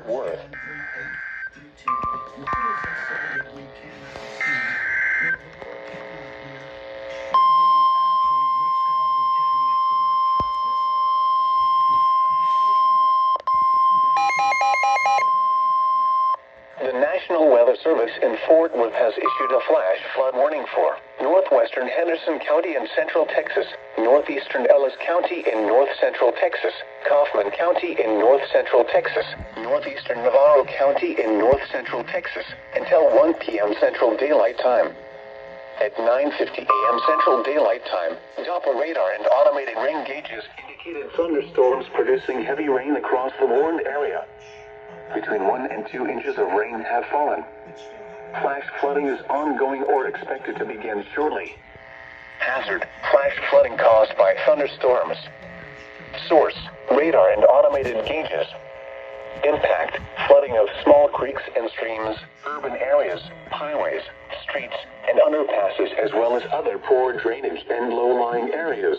Worth. The National Weather Service in Fort Worth has issued a flash flood warning for northwestern Henderson County in central Texas, northeastern Ellis County in north central Texas, Kaufman County in north central Texas, northeastern Navarro County in north central Texas, until 1 p.m. Central Daylight Time. At 9:50 a.m. Central Daylight Time, Doppler radar and automated rain gauges indicated thunderstorms producing heavy rain across the warned area. Between 1 and 2 inches of rain have fallen. Flash flooding is ongoing or expected to begin shortly. Hazard: flash flooding caused by thunderstorms. Source: radar and automated gauges. Impact: flooding of small creeks and streams, urban areas, highways, streets, and underpasses, as well as other poor drainage and low-lying areas.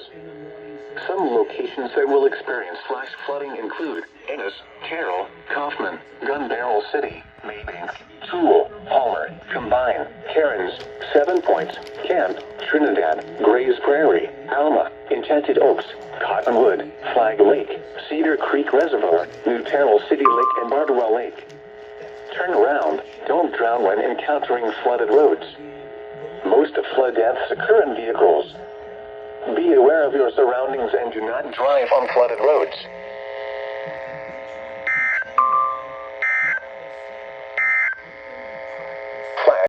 Some locations that will experience flash flooding include Ennis, Carroll, Kaufman, Gun Barrel City, Maybank, Toole, Palmer, Combine, Cairns, 7 Points, Camp, Trinidad, Grays Prairie, Alma, Enchanted Oaks, Cottonwood, Flag Lake, Cedar Creek Reservoir, New Terrell City Lake, and Bardwell Lake. Turn around. Don't drown when encountering flooded roads. Most of flood deaths occur in vehicles. Be aware of your surroundings and do not drive on flooded roads.